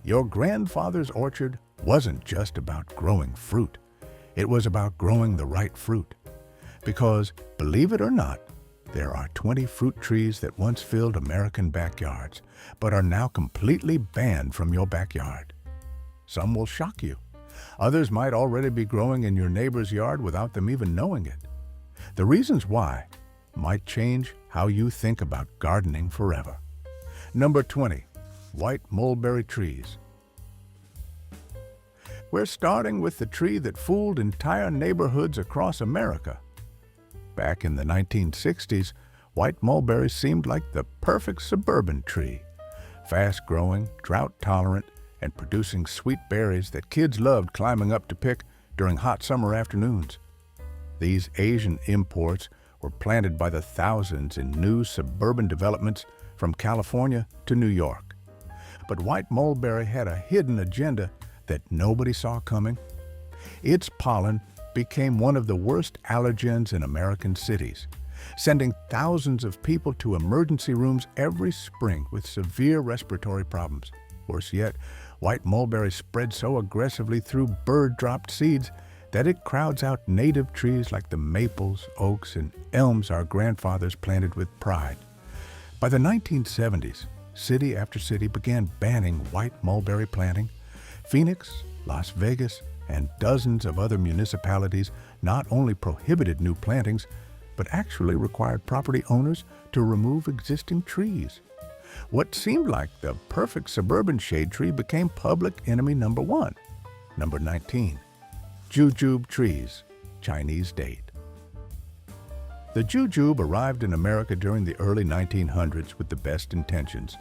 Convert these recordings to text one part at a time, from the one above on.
Your grandfather's orchard wasn't just about growing fruit. It was about growing the right fruit. Because, believe it or not, there are 20 fruit trees that once filled American backyards, but are now completely banned from your backyard. Some will shock you. Others might already be growing in your neighbor's yard without them even knowing it. The reasons why might change how you think about gardening forever. Number 20. White Mulberry Trees. We're starting with the tree that fooled entire neighborhoods across America. Back in the 1960s, white mulberry seemed like the perfect suburban tree. Fast-growing, drought-tolerant, and producing sweet berries that kids loved climbing up to pick during hot summer afternoons. These Asian imports were planted by the thousands in new suburban developments from California to New York. But white mulberry had a hidden agenda that nobody saw coming. Its pollen became one of the worst allergens in American cities, sending thousands of people to emergency rooms every spring with severe respiratory problems. Worse yet, white mulberry spread so aggressively through bird-dropped seeds that it crowds out native trees like the maples, oaks, and elms our grandfathers planted with pride. By the 1970s, city after city began banning white mulberry planting. Phoenix, Las Vegas, and dozens of other municipalities not only prohibited new plantings, but actually required property owners to remove existing trees. What seemed like the perfect suburban shade tree became public enemy number 1. Number 19. Jujube Trees, Chinese date. The jujube arrived in America during the early 1900s with the best intentions.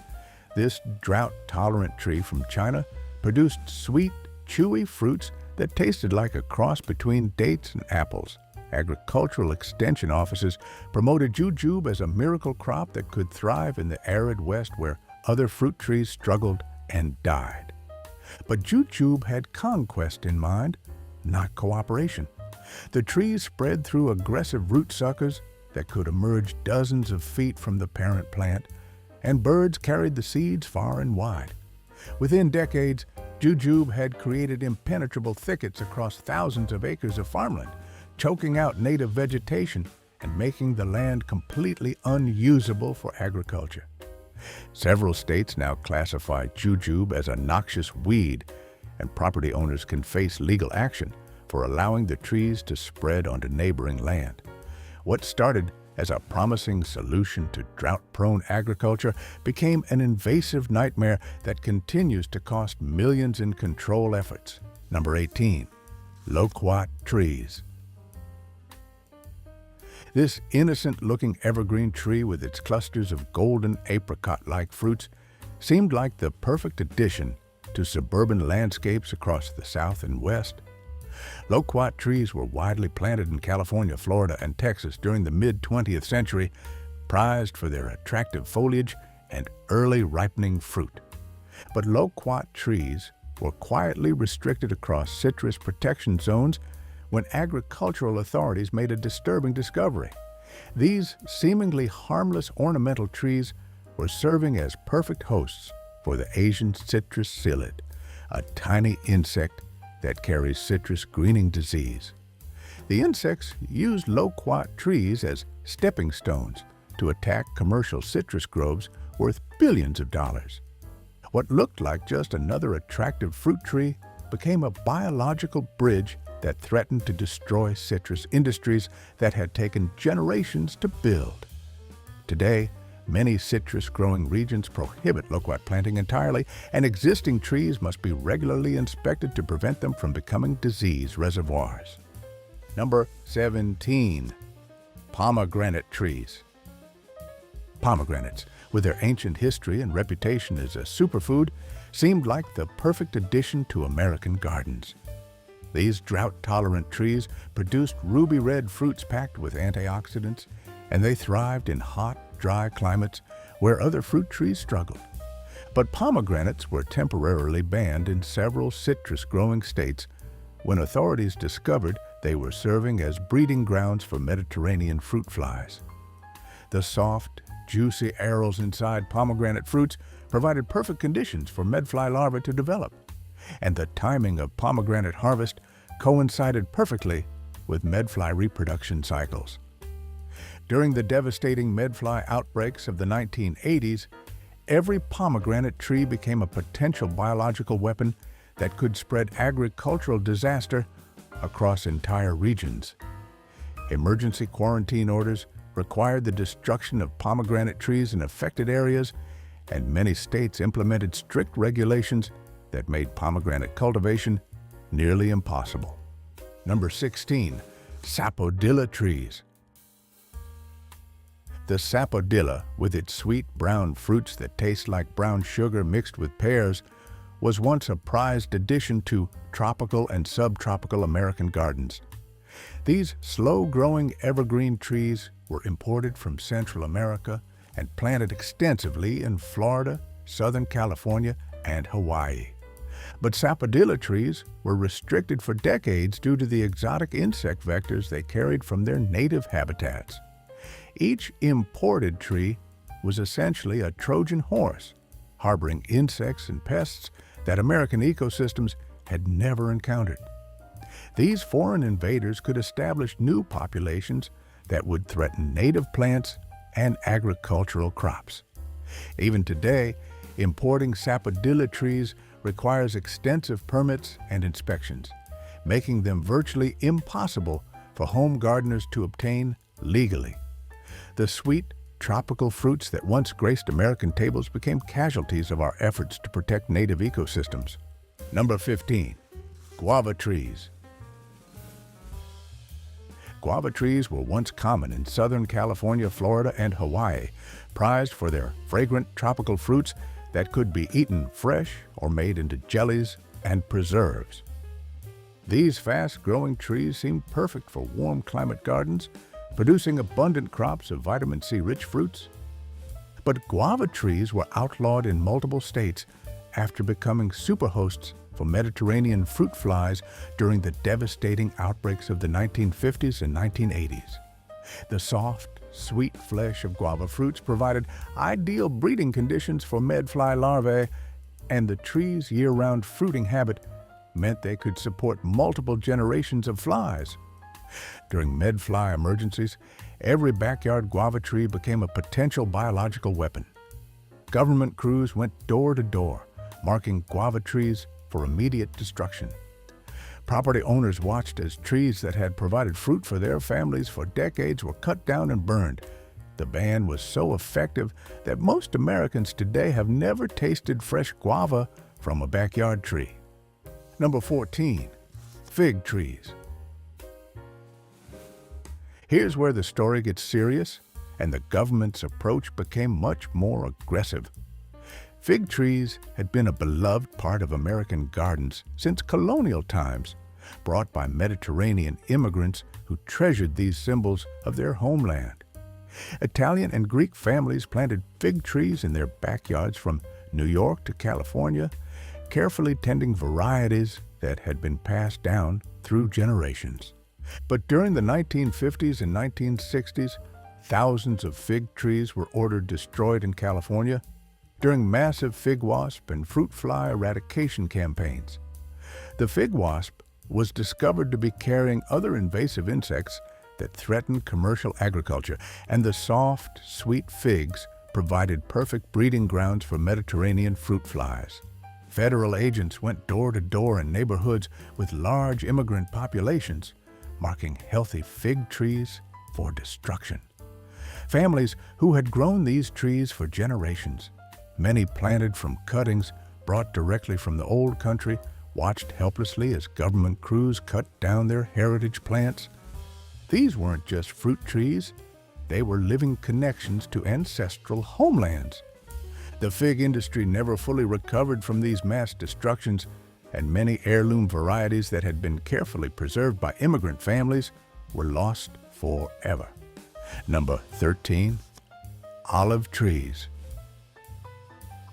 This drought-tolerant tree from China produced sweet, chewy fruits that tasted like a cross between dates and apples. Agricultural extension offices promoted jujube as a miracle crop that could thrive in the arid West where other fruit trees struggled and died. But jujube had conquest in mind, not cooperation. The trees spread through aggressive root suckers that could emerge dozens of feet from the parent plant, and birds carried the seeds far and wide. Within decades, jujube had created impenetrable thickets across thousands of acres of farmland, choking out native vegetation and making the land completely unusable for agriculture. Several states now classify jujube as a noxious weed, and property owners can face legal action for allowing the trees to spread onto neighboring land. What started as a promising solution to drought-prone agriculture became an invasive nightmare that continues to cost millions in control efforts. Number 18. Loquat Trees. This innocent-looking evergreen tree with its clusters of golden apricot-like fruits seemed like the perfect addition to suburban landscapes across the South and West. Loquat trees were widely planted in California, Florida, and Texas during the mid-20th century, prized for their attractive foliage and early ripening fruit. But loquat trees were quietly restricted across citrus protection zones when agricultural authorities made a disturbing discovery. These seemingly harmless ornamental trees were serving as perfect hosts for the Asian citrus psyllid, a tiny insect that carries citrus greening disease. The insects used loquat trees as stepping stones to attack commercial citrus groves worth billions of dollars. What looked like just another attractive fruit tree became a biological bridge that threatened to destroy citrus industries that had taken generations to build. Today, many citrus-growing regions prohibit loquat planting entirely, and existing trees must be regularly inspected to prevent them from becoming disease reservoirs. Number 17. Pomegranate Trees. Pomegranates, with their ancient history and reputation as a superfood, seemed like the perfect addition to American gardens. These drought-tolerant trees produced ruby-red fruits packed with antioxidants, and they thrived in hot, dry climates where other fruit trees struggled. But pomegranates were temporarily banned in several citrus-growing states when authorities discovered they were serving as breeding grounds for Mediterranean fruit flies. The soft, juicy arils inside pomegranate fruits provided perfect conditions for medfly larvae to develop, and the timing of pomegranate harvest coincided perfectly with medfly reproduction cycles. During the devastating medfly outbreaks of the 1980s, every pomegranate tree became a potential biological weapon that could spread agricultural disaster across entire regions. Emergency quarantine orders required the destruction of pomegranate trees in affected areas, and many states implemented strict regulations that made pomegranate cultivation nearly impossible. Number 16. Sapodilla Trees. The sapodilla, with its sweet brown fruits that taste like brown sugar mixed with pears, was once a prized addition to tropical and subtropical American gardens. These slow-growing evergreen trees were imported from Central America and planted extensively in Florida, Southern California, and Hawaii. But sapodilla trees were restricted for decades due to the exotic insect vectors they carried from their native habitats. Each imported tree was essentially a Trojan horse, harboring insects and pests that American ecosystems had never encountered. These foreign invaders could establish new populations that would threaten native plants and agricultural crops. Even today, importing sapodilla trees requires extensive permits and inspections, making them virtually impossible for home gardeners to obtain legally. The sweet, tropical fruits that once graced American tables became casualties of our efforts to protect native ecosystems. Number 15. Guava Trees. Guava trees were once common in Southern California, Florida, and Hawaii, prized for their fragrant tropical fruits that could be eaten fresh or made into jellies and preserves. These fast-growing trees seemed perfect for warm climate gardens, producing abundant crops of vitamin C-rich fruits. But guava trees were outlawed in multiple states after becoming superhosts for Mediterranean fruit flies during the devastating outbreaks of the 1950s and 1980s. The soft, sweet flesh of guava fruits provided ideal breeding conditions for medfly larvae, and the tree's year-round fruiting habit meant they could support multiple generations of flies. During medfly emergencies, every backyard guava tree became a potential biological weapon. Government crews went door to door, marking guava trees for immediate destruction. Property owners watched as trees that had provided fruit for their families for decades were cut down and burned. The ban was so effective that most Americans today have never tasted fresh guava from a backyard tree. Number 14. Fig Trees. Here's where the story gets serious and the government's approach became much more aggressive. Fig trees had been a beloved part of American gardens since colonial times, brought by Mediterranean immigrants who treasured these symbols of their homeland. Italian and Greek families planted fig trees in their backyards from New York to California, carefully tending varieties that had been passed down through generations. But during the 1950s and 1960s, thousands of fig trees were ordered destroyed in California during massive fig wasp and fruit fly eradication campaigns. The fig wasp was discovered to be carrying other invasive insects that threatened commercial agriculture, and the soft, sweet figs provided perfect breeding grounds for Mediterranean fruit flies. Federal agents went door to door in neighborhoods with large immigrant populations, marking healthy fig trees for destruction. Families who had grown these trees for generations, many planted from cuttings brought directly from the old country, watched helplessly as government crews cut down their heritage plants. These weren't just fruit trees, they were living connections to ancestral homelands. The fig industry never fully recovered from these mass destructions, and many heirloom varieties that had been carefully preserved by immigrant families were lost forever. Number 13. Olive Trees.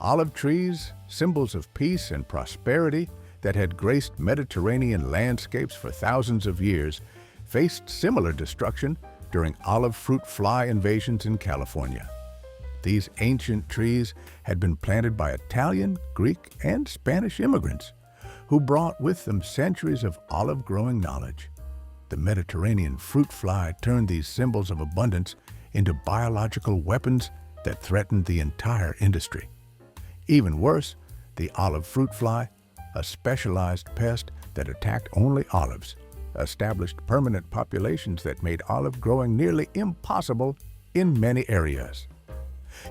Olive trees, symbols of peace and prosperity that had graced Mediterranean landscapes for thousands of years, faced similar destruction during olive fruit fly invasions in California. These ancient trees had been planted by Italian, Greek, and Spanish immigrants who brought with them centuries of olive-growing knowledge. The Mediterranean fruit fly turned these symbols of abundance into biological weapons that threatened the entire industry. Even worse, the olive fruit fly, a specialized pest that attacked only olives, established permanent populations that made olive growing nearly impossible in many areas.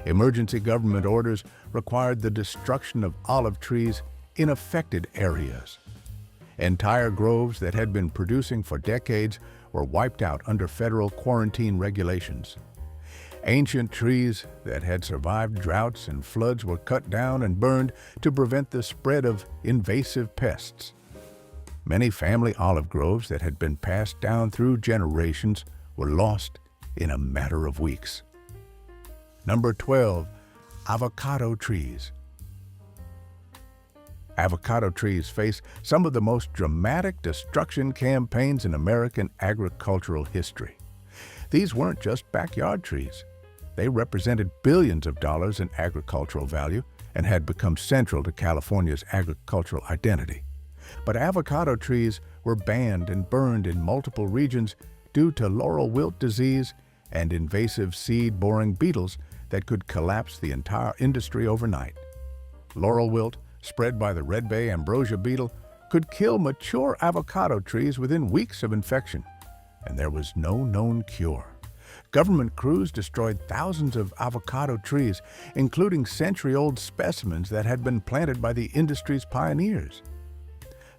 Emergency government orders required the destruction of olive trees in affected areas. Entire groves that had been producing for decades were wiped out under federal quarantine regulations. Ancient trees that had survived droughts and floods were cut down and burned to prevent the spread of invasive pests. Many family olive groves that had been passed down through generations were lost in a matter of weeks. Number 12, avocado trees. Avocado trees face some of the most dramatic destruction campaigns in American agricultural history. These weren't just backyard trees. They represented billions of dollars in agricultural value and had become central to California's agricultural identity. But avocado trees were banned and burned in multiple regions due to laurel wilt disease and invasive seed-boring beetles that could collapse the entire industry overnight. Laurel wilt, spread by the red bay ambrosia beetle, could kill mature avocado trees within weeks of infection, and there was no known cure. Government crews destroyed thousands of avocado trees, including century-old specimens that had been planted by the industry's pioneers.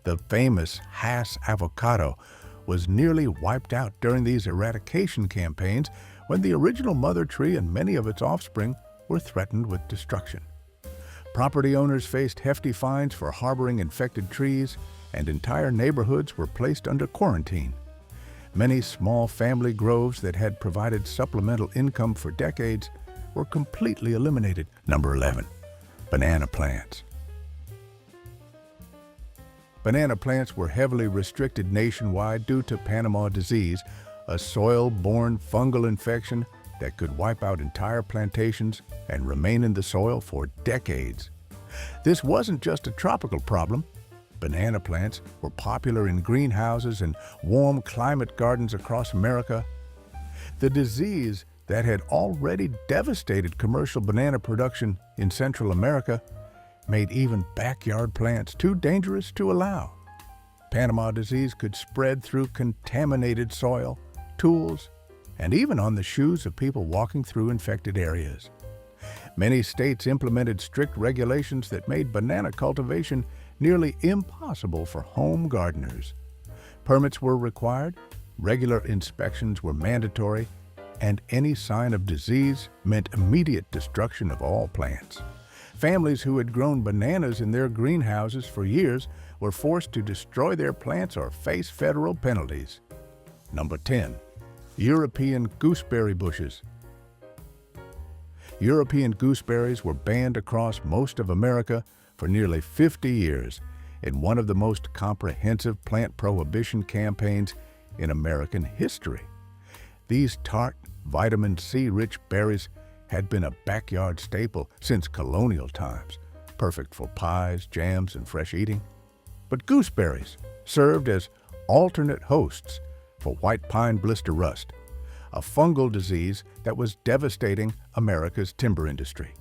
The famous Hass avocado was nearly wiped out during these eradication campaigns when the original mother tree and many of its offspring were threatened with destruction. Property owners faced hefty fines for harboring infected trees, and entire neighborhoods were placed under quarantine. Many small family groves that had provided supplemental income for decades were completely eliminated. Number 11, banana plants. Banana plants were heavily restricted nationwide due to Panama disease, a soil-borne fungal infection that could wipe out entire plantations and remain in the soil for decades. This wasn't just a tropical problem. Banana plants were popular in greenhouses and warm climate gardens across America. The disease that had already devastated commercial banana production in Central America made even backyard plants too dangerous to allow. Panama disease could spread through contaminated soil, tools, and even on the shoes of people walking through infected areas. Many states implemented strict regulations that made banana cultivation nearly impossible for home gardeners. Permits were required, regular inspections were mandatory, and any sign of disease meant immediate destruction of all plants. Families who had grown bananas in their greenhouses for years were forced to destroy their plants or face federal penalties. Number 10, European gooseberry bushes. European gooseberries were banned across most of America for nearly 50 years in one of the most comprehensive plant prohibition campaigns in American history. These tart, vitamin C-rich berries had been a backyard staple since colonial times, perfect for pies, jams, and fresh eating. But gooseberries served as alternate hosts for white pine blister rust, a fungal disease that was devastating America's timber industry.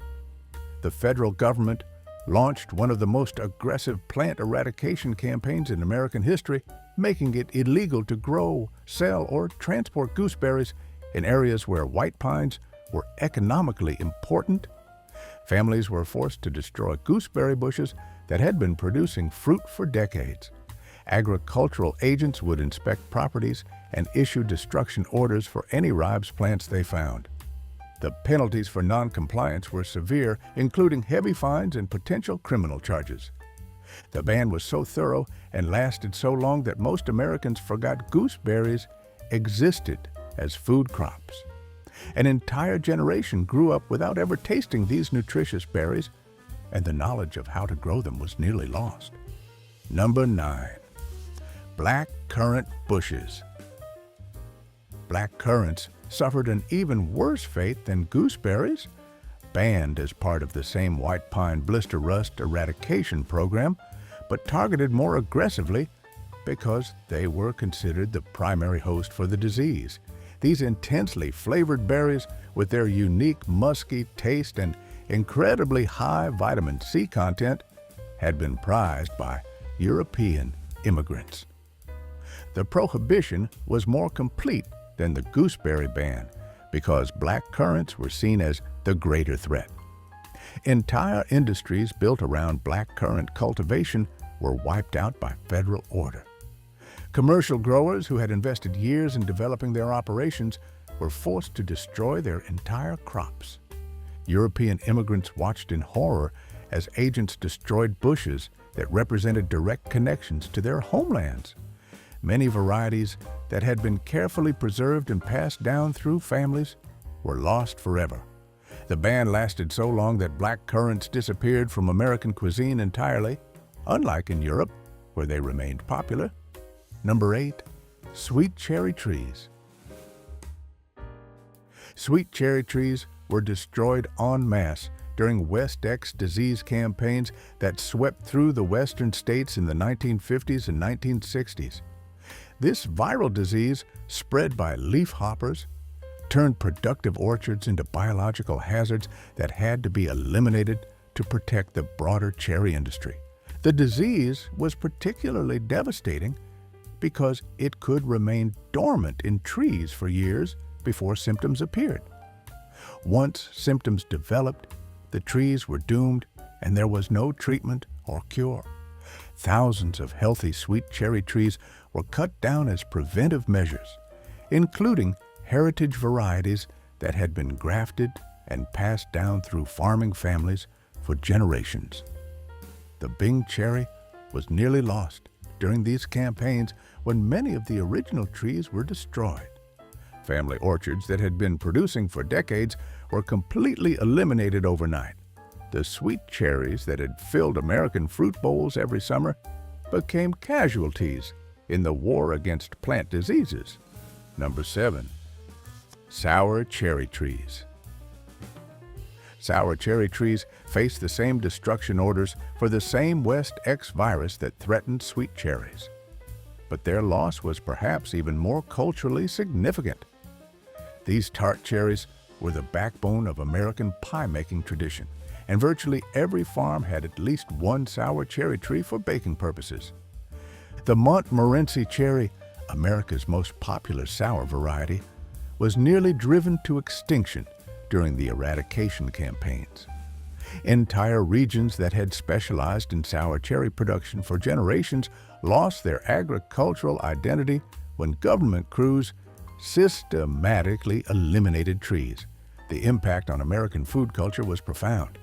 The federal government launched one of the most aggressive plant eradication campaigns in American history, making it illegal to grow, sell, or transport gooseberries in areas where white pines were economically important. Families were forced to destroy gooseberry bushes that had been producing fruit for decades. Agricultural agents would inspect properties and issue destruction orders for any ribes plants they found. The penalties for non-compliance were severe, including heavy fines and potential criminal charges. The ban was so thorough and lasted so long that most Americans forgot gooseberries existed as food crops. An entire generation grew up without ever tasting these nutritious berries, and the knowledge of how to grow them was nearly lost. Number 9, black currant bushes. Black currants suffered an even worse fate than gooseberries. banned as part of the same white pine blister rust eradication program, but targeted more aggressively because they were considered the primary host for the disease. These intensely flavored berries, with their unique musky taste and incredibly high vitamin C content, had been prized by European immigrants. The prohibition was more complete than the gooseberry ban because black currants were seen as the greater threat. Entire industries built around black currant cultivation were wiped out by federal order. Commercial growers who had invested years in developing their operations were forced to destroy their entire crops. European immigrants watched in horror as agents destroyed bushes that represented direct connections to their homelands. Many varieties that had been carefully preserved and passed down through families were lost forever. The ban lasted so long that black currants disappeared from American cuisine entirely, unlike in Europe, where they remained popular. Number 8. Sweet cherry trees. Sweet cherry trees were destroyed en masse during West X disease campaigns that swept through the western states in the 1950s and 1960s. This viral disease, spread by leafhoppers, turned productive orchards into biological hazards that had to be eliminated to protect the broader cherry industry. The disease was particularly devastating because it could remain dormant in trees for years before symptoms appeared. Once symptoms developed, the trees were doomed and there was no treatment or cure. Thousands of healthy sweet cherry trees were cut down as preventive measures, including heritage varieties that had been grafted and passed down through farming families for generations. The Bing cherry was nearly lost during these campaigns when many of the original trees were destroyed. Family orchards that had been producing for decades were completely eliminated overnight. The sweet cherries that had filled American fruit bowls every summer became casualties in the war against plant diseases. Number 7. Sour cherry trees. Sour cherry trees faced the same destruction orders for the same West X virus that threatened sweet cherries. But their loss was perhaps even more culturally significant. These tart cherries were the backbone of American pie-making tradition, and virtually every farm had at least one sour cherry tree for baking purposes. The Montmorency cherry, America's most popular sour variety, was nearly driven to extinction during the eradication campaigns. Entire regions that had specialized in sour cherry production for generations lost their agricultural identity when government crews systematically eliminated trees. The impact on American food culture was profound.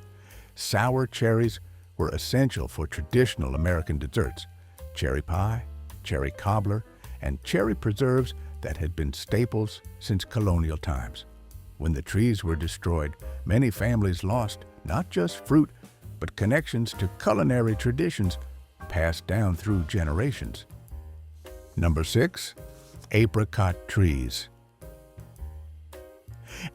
Sour cherries were essential for traditional American desserts, cherry pie, cherry cobbler, and cherry preserves that had been staples since colonial times. When the trees were destroyed, many families lost not just fruit, but connections to culinary traditions passed down through generations. Number 6. Apricot trees.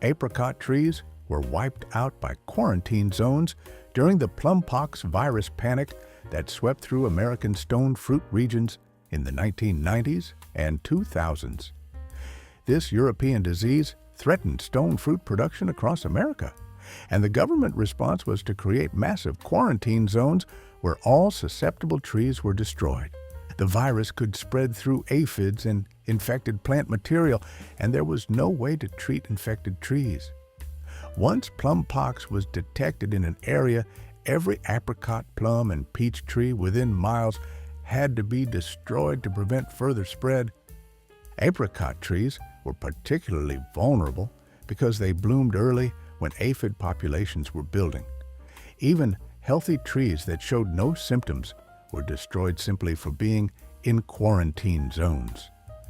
Apricot trees were wiped out by quarantine zones during the plumpox virus panic that swept through American stone fruit regions in the 1990s and 2000s. This European disease threatened stone fruit production across America, and the government response was to create massive quarantine zones where all susceptible trees were destroyed. The virus could spread through aphids and infected plant material, and there was no way to treat infected trees. Once plum pox was detected in an area, every apricot, plum, and peach tree within miles had to be destroyed to prevent further spread. Apricot trees were particularly vulnerable because they bloomed early when aphid populations were building. Even healthy trees that showed no symptoms were destroyed simply for being in quarantine zones.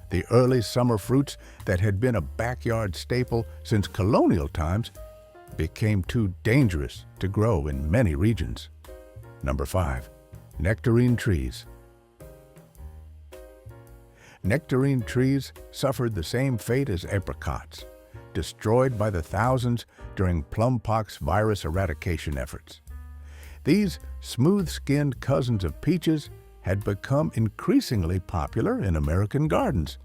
The early summer fruits that had been a backyard staple since colonial times became too dangerous to grow in many regions. Number 5. Nectarine trees. Nectarine trees suffered the same fate as apricots. destroyed by the thousands during plumpox virus eradication efforts. These smooth-skinned cousins of peaches had become increasingly popular in American gardens,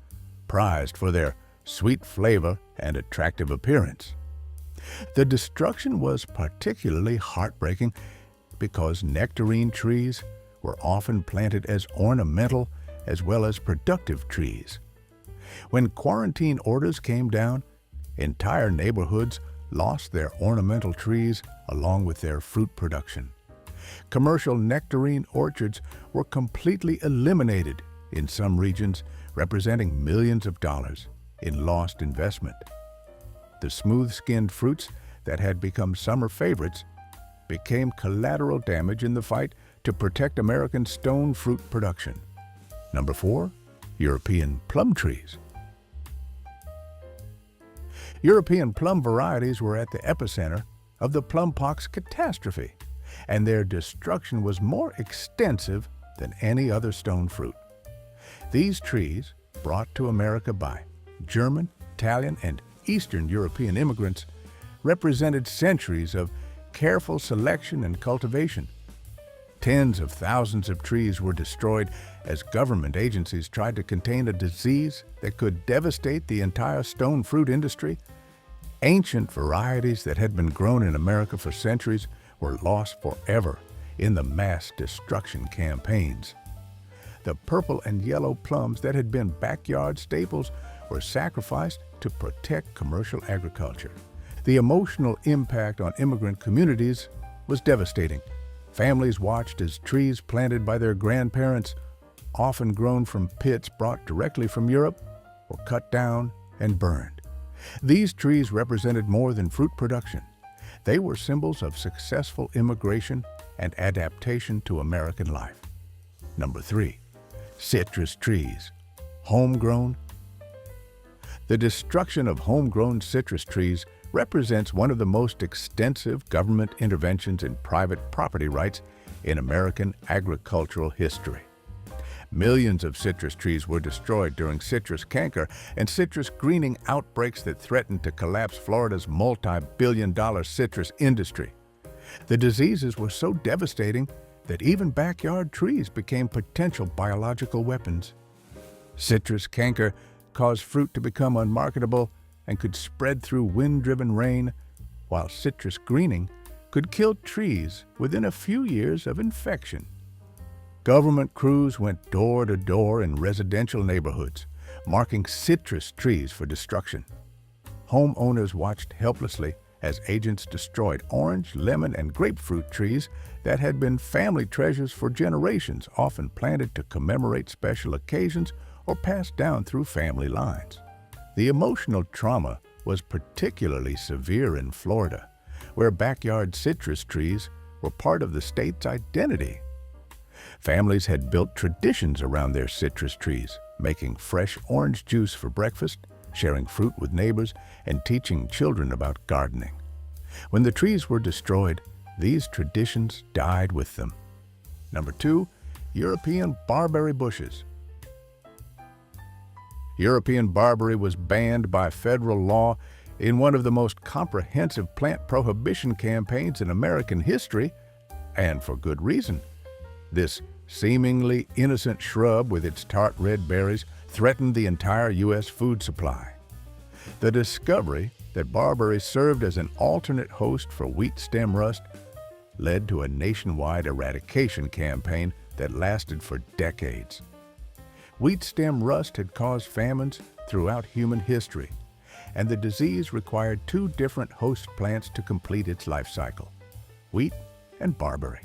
prized for their sweet flavor and attractive appearance. The destruction was particularly heartbreaking because nectarine trees were often planted as ornamental as well as productive trees. When quarantine orders came down, entire neighborhoods lost their ornamental trees along with their fruit production. Commercial nectarine orchards were completely eliminated in some regions, representing millions of dollars in lost investment. The smooth-skinned fruits that had become summer favorites became collateral damage in the fight to protect American stone fruit production. Number 4, European plum trees. European plum varieties were at the epicenter of the plumpox catastrophe, and their destruction was more extensive than any other stone fruit. These trees, brought to America by German, Italian, and Eastern European immigrants, represented centuries of careful selection and cultivation. Tens of thousands of trees were destroyed as government agencies tried to contain a disease that could devastate the entire stone fruit industry. Ancient varieties that had been grown in America for centuries were lost forever in the mass destruction campaigns. The purple and yellow plums that had been backyard staples were sacrificed to protect commercial agriculture. The emotional impact on immigrant communities was devastating. Families watched as trees planted by their grandparents, often grown from pits brought directly from Europe, were cut down and burned. These trees represented more than fruit production. They were symbols of successful immigration and adaptation to American life. Number 3, citrus trees, homegrown. The destruction of homegrown citrus trees represents one of the most extensive government interventions in private property rights in American agricultural history. Millions of citrus trees were destroyed during citrus canker and citrus greening outbreaks that threatened to collapse Florida's multi-billion-dollar citrus industry. The diseases were so devastating that even backyard trees became potential biological weapons. Citrus canker caused fruit to become unmarketable and could spread through wind-driven rain, while citrus greening could kill trees within a few years of infection. Government crews went door to door in residential neighborhoods, marking citrus trees for destruction. Homeowners watched helplessly as agents destroyed orange, lemon, and grapefruit trees that had been family treasures for generations, often planted to commemorate special occasions or passed down through family lines. The emotional trauma was particularly severe in Florida, where backyard citrus trees were part of the state's identity. Families had built traditions around their citrus trees, making fresh orange juice for breakfast, sharing fruit with neighbors, and teaching children about gardening. When the trees were destroyed, these traditions died with them. Number 2, European barberry bushes. European barberry was banned by federal law in one of the most comprehensive plant prohibition campaigns in American history, and for good reason. This seemingly innocent shrub with its tart red berries threatened the entire U.S. food supply. The discovery that barberry served as an alternate host for wheat stem rust led to a nationwide eradication campaign that lasted for decades. Wheat stem rust had caused famines throughout human history, and the disease required 2 different host plants to complete its life cycle: wheat and barberry.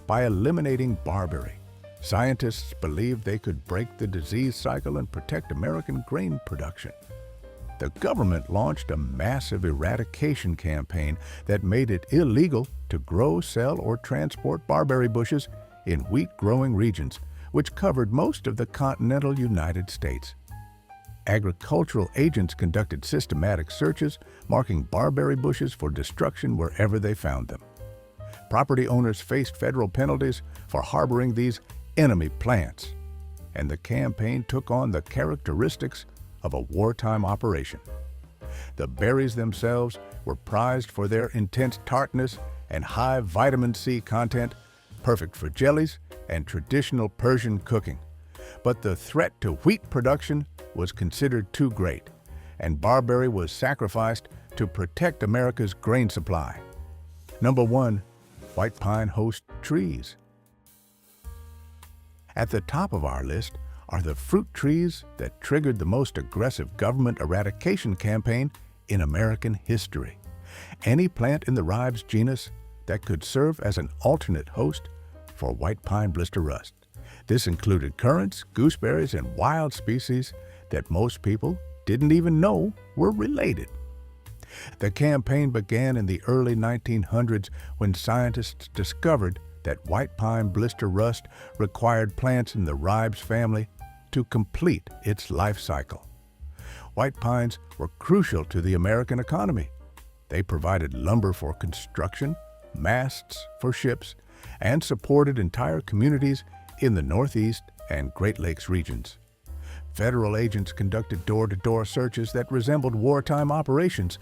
By eliminating barberry, scientists believed they could break the disease cycle and protect American grain production. The government launched a massive eradication campaign that made it illegal to grow, sell, or transport barberry bushes in wheat-growing regions, which covered most of the continental United States. Agricultural agents conducted systematic searches, marking barberry bushes for destruction wherever they found them. Property owners faced federal penalties for harboring these enemy plants, and the campaign took on the characteristics of a wartime operation. The berries themselves were prized for their intense tartness and high vitamin C content, perfect for jellies and traditional Persian cooking. But the threat to wheat production was considered too great, and barberry was sacrificed to protect America's grain supply. Number 1. White pine host trees. At the top of our list are the fruit trees that triggered the most aggressive government eradication campaign in American history. Any plant in the ribes genus that could serve as an alternate host for white pine blister rust. This included currants, gooseberries, and wild species that most people didn't even know were related. The campaign began in the early 1900s when scientists discovered that white pine blister rust required plants in the ribes family to complete its life cycle. White pines were crucial to the American economy. They provided lumber for construction, masts for ships, and supported entire communities in the Northeast and Great Lakes regions. Federal agents conducted door-to-door searches that resembled wartime operations,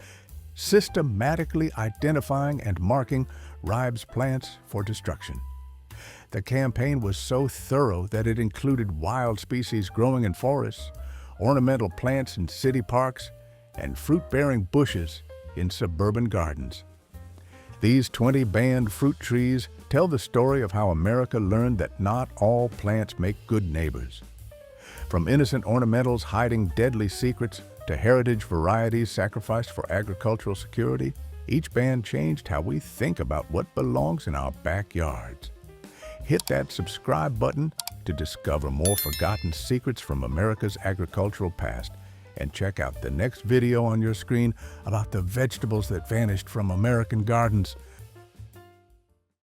systematically identifying and marking ribes plants for destruction. The campaign was so thorough that it included wild species growing in forests, ornamental plants in city parks, and fruit-bearing bushes in suburban gardens. These 20 banned fruit trees tell the story of how America learned that not all plants make good neighbors. From innocent ornamentals hiding deadly secrets to heritage varieties sacrificed for agricultural security, each ban changed how we think about what belongs in our backyards. Hit that subscribe button to discover more forgotten secrets from America's agricultural past, and check out the next video on your screen about the vegetables that vanished from American gardens